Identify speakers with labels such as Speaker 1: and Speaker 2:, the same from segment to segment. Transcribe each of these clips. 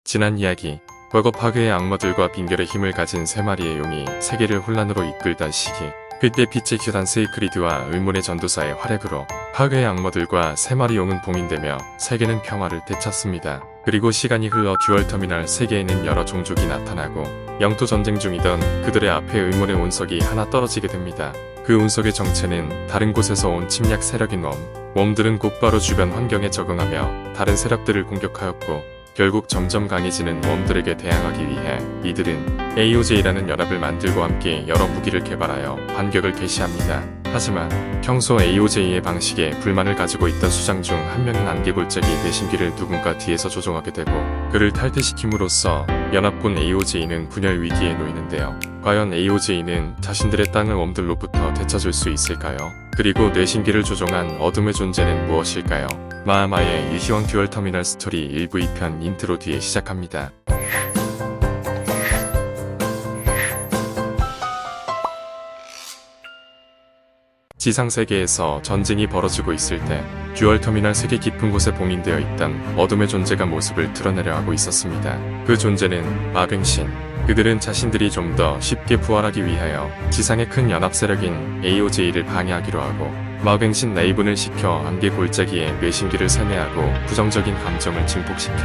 Speaker 1: 지난 이야기, 과거 파괴의 악마들과 빙결의 힘을 가진 세 마리의 용이 세계를 혼란으로 이끌던 시기, 그때 빛의 교단 세이크리드와 의문의 전도사의 활약으로 파괴의 악마들과 세 마리 용은 봉인되며 세계는 평화를 되찾습니다. 그리고 시간이 흘러 듀얼터미널 세계에는 여러 종족이 나타나고 영토 전쟁 중이던 그들의 앞에 의문의 운석이 하나 떨어지게 됩니다. 그 운석의 정체는 다른 곳에서 온 침략 세력인 웜들은 곧바로 주변 환경에 적응하며 다른 세력들을 공격하였고, 결국 점점 강해지는 웜들에게 대항하기 위해 이들은 AOJ라는 연합을 만들고 함께 여러 무기를 개발하여 반격을 개시합니다. 하지만 평소 AOJ의 방식에 불만을 가지고 있던 수장 중 한 명인 안개골짜기 내심기를 누군가 뒤에서 조종하게 되고 그를 탈퇴시킴으로써 연합군 AOJ는 분열 위기에 놓이는데요. 과연 AOJ는 자신들의 땅을 웜들로부터 되찾을 수 있을까요? 그리고 뇌신기를 조종한 어둠의 존재는 무엇일까요? 마하마의 유희왕 듀얼터미널 스토리 1부 2편 인트로 뒤에 시작합니다. 지상세계에서 전쟁이 벌어지고 있을 때 듀얼터미널 세계 깊은 곳에 봉인되어 있던 어둠의 존재가 모습을 드러내려 하고 있었습니다. 그 존재는 마병신. 그들은 자신들이 좀 더 쉽게 부활하기 위하여 지상의 큰 연합 세력인 AOJ를 방해하기로 하고, 마병신 네이븐을 시켜 안개 골짜기에 뇌신기를 세뇌하고 부정적인 감정을 증폭시켜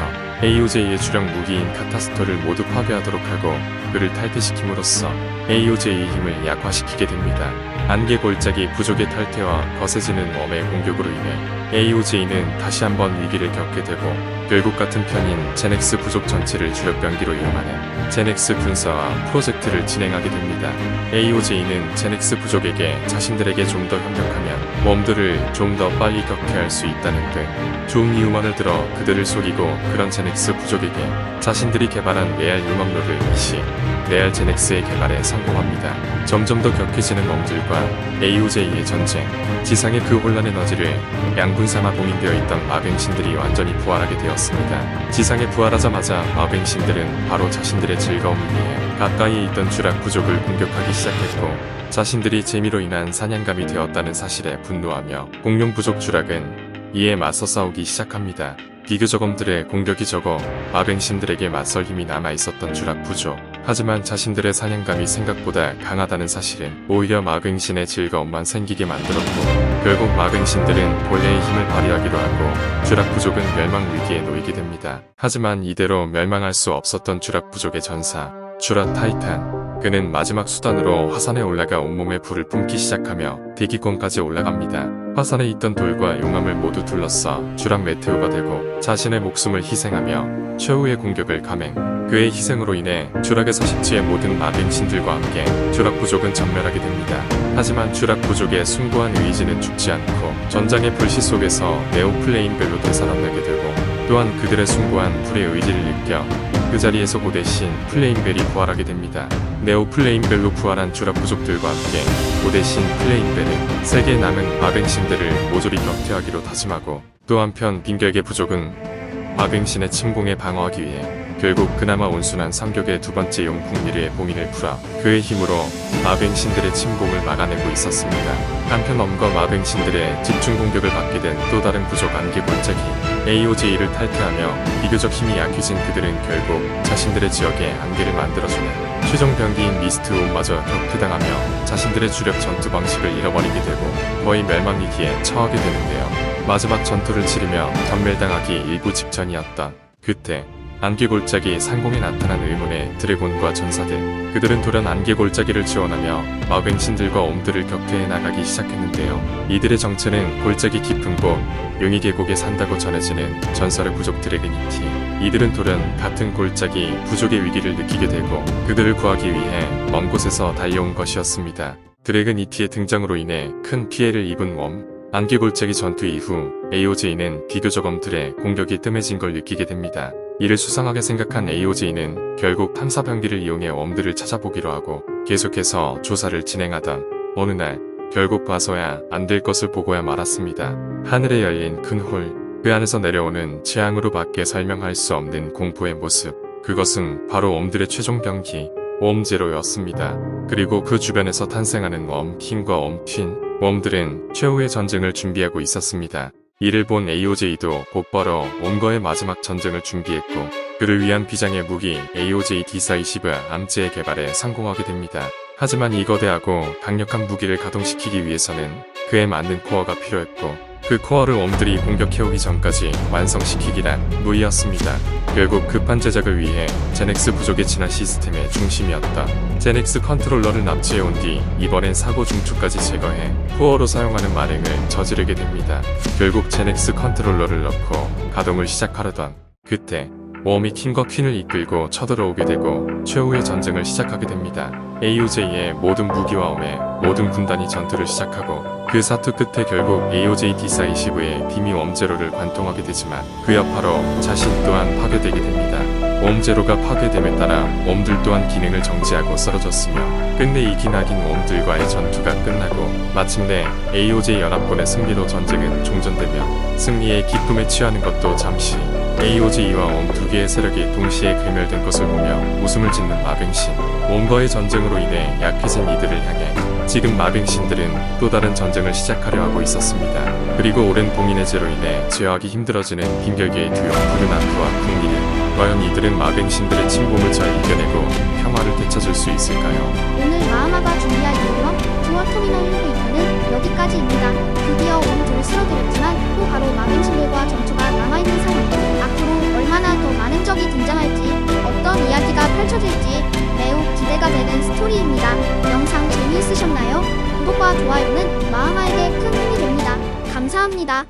Speaker 1: AOJ의 주력 무기인 카타스토를 모두 파괴하도록 하고 그를 탈퇴시킴으로써 AOJ의 힘을 약화시키게 됩니다. 안개 골짜기 부족의 탈퇴와 거세지는 웜의 공격으로 인해 AOJ는 다시 한번 위기를 겪게 되고, 결국 같은 편인 제넥스 부족 전체를 주력 병기로 이용하는 제넥스 군사와 프로젝트를 진행하게 됩니다. AOJ는 제넥스 부족에게 자신들에게 좀 더 협력하면 웜들을 좀 더 빨리 격퇴할 수 있다는 등 좋은 이유만을 들어 그들을 속이고, 그런 제넥스 부족에게 자신들이 개발한 레알 융합로를 이시 레알 제넥스의 개발에 성공합니다. 점점 더 격해지는 웜들과 AOJ의 전쟁, 지상의 그 혼란 에너지를 양분 삼아 봉인되어 있던 마병신들이 완전히 부활하게 되었습니다. 지상에 부활하자마자 마병신들은 바로 자신들의 즐거움을 위해 가까이에 있던 주락 부족을 공격하기 시작했고, 자신들이 재미로 인한 사냥감이 되었다는 사실에 분노하며 공룡 부족 주락은 이에 맞서 싸우기 시작합니다. 비교적 웜들의 공격이 적어 마병신들에게 맞설 힘이 남아있었던 주락 부족. 하지만 자신들의 사냥감이 생각보다 강하다는 사실은 오히려 마병신의 즐거움만 생기게 만들었고, 결국 마병신들은 본래의 힘을 발휘하기로 하고 주락 부족은 멸망 위기에 놓이게 됩니다. 하지만 이대로 멸망할 수 없었던 주락 부족의 전사, 주락 타이탄. 그는 마지막 수단으로 화산에 올라가 온몸에 불을 뿜기 시작하며 대기권까지 올라갑니다. 화산에 있던 돌과 용암을 모두 둘러싸 주락 메테오가 되고 자신의 목숨을 희생하며 최후의 공격을 감행. 그의 희생으로 인해 주락의 서식지의 모든 마병신들과 함께 주락 부족은 전멸하게 됩니다. 하지만 주락 부족의 숭고한 의지는 죽지 않고 전장의 불씨 속에서 네오 플레임별로 되살아나게 되고, 또한 그들의 숭고한 불의 의지를 느껴 그 자리에서 고대신 플레임벨이 부활하게 됩니다. 네오 플레임벨로 부활한 주락 부족들과 함께 고대신 플레임벨은 세계에 남은 마병신들을 모조리 격퇴하기로 다짐하고, 또 한편 빙결계 부족은 마병신의 침공에 방어하기 위해 결국 그나마 온순한 삼격의 두 번째 용 풍미르의 봉인을 풀어 그의 힘으로 마병신들의 침공을 막아내고 있었습니다. 한편 웜과 마병신들의 집중 공격을 받게 된 또 다른 부족 안개 골짜기 AOJ를 탈퇴하며 비교적 힘이 약해진 그들은 결국 자신들의 지역에 안개를 만들어주는 최종 병기인 미스트 옴마저 격퇴당하며 자신들의 주력 전투 방식을 잃어버리게 되고 거의 멸망 위기에 처하게 되는데요. 마지막 전투를 치르며 전멸당하기 일부 직전이었던 그때 안개골짜기 상공에 나타난 의문의 드래곤과 전사들. 그들은 돌연 안개골짜기를 지원하며 마병신들과 옴들을 격퇴해 나가기 시작했는데요. 이들의 정체는 골짜기 깊은 곳 용의 계곡에 산다고 전해지는 전설의 부족 드래그니티. 이들은 돌연 같은 골짜기 부족의 위기를 느끼게 되고 그들을 구하기 위해 먼 곳에서 달려온 것이었습니다. 드래그니티의 등장으로 인해 큰 피해를 입은 웜. 안개골짜기 전투 이후 AOJ는 비교적 웜들의 공격이 뜸해진 걸 느끼게 됩니다. 이를 수상하게 생각한 AOJ는 결국 탐사병기를 이용해 웜들을 찾아보기로 하고 계속해서 조사를 진행하던 어느 날 결국 봐서야 안 될 것을 보고야 말았습니다. 하늘에 열린 큰 홀, 그 안에서 내려오는 재앙으로밖에 설명할 수 없는 공포의 모습. 그것은 바로 웜들의 최종 병기 웜제로였습니다. 그리고 그 주변에서 탄생하는 웜킹과 웜퀸. 웜들은 최후의 전쟁을 준비하고 있었습니다. 이를 본 AOJ도 곧바로 웜과의 마지막 전쟁을 준비했고 그를 위한 비장의 무기 AOJ D420 암지의 개발에 성공하게 됩니다. 하지만 이 거대하고 강력한 무기를 가동시키기 위해서는 그에 맞는 코어가 필요했고 그 코어를 옴들이 공격해오기 전까지 완성시키기란 무리였습니다. 결국 급한 제작을 위해 제넥스 부족의 진화 시스템의 중심이었던 제넥스 컨트롤러를 납치해온 뒤 이번엔 사고 중추까지 제거해 코어로 사용하는 만행을 저지르게 됩니다. 결국 제넥스 컨트롤러를 넣고 가동을 시작하려던 그때 웜이 킹과 퀸을 이끌고 쳐들어오게 되고 최후의 전쟁을 시작하게 됩니다. AOJ의 모든 무기와 웜의 모든 군단이 전투를 시작하고 그 사투 끝에 결국 AOJ D420의 디미 웜제로를 관통하게 되지만 그 여파로 자신 또한 파괴되게 됩니다. 웜제로가 파괴됨에 따라 웜들 또한 기능을 정지하고 쓰러졌으며 끝내 이긴 악인 웜들과의 전투가 끝나고 마침내 AOJ 연합군의 승리로 전쟁은 종전되며 승리의 기쁨에 취하는 것도 잠시 AOJ와 웜 두 개의 세력이 동시에 괴멸된 것을 보며 웃음을 짓는 마병신. 웜과의 전쟁으로 인해 약해진 이들을 향해 지금 마병신들은 또 다른 전쟁을 시작하려 하고 있었습니다. 그리고 오랜 봉인의 죄로 인해 제어하기 힘들어지는 빈결계의 두용 브르나크와 쿵리를 과연 이들은 마병신들의 침공을 잘 이겨내고 평화를 되찾을 수 있을까요?
Speaker 2: 오늘 마하마가 준비할 내용 듀얼 터미널 1부 2부는 여기까지입니다. 드디어 웜조를 쓸어드렸지만 또 바로 마병신들과 전투가 남아있는 상황. 앞으로 얼마나 더 많은 적이 등장할지 어떤 이야기가 펼쳐질지 매우 기대가 되는 스토리입니다. 영상 재미있으셨나요? 구독과 좋아요는 마하마에게 큰 힘이 됩니다. 감사합니다.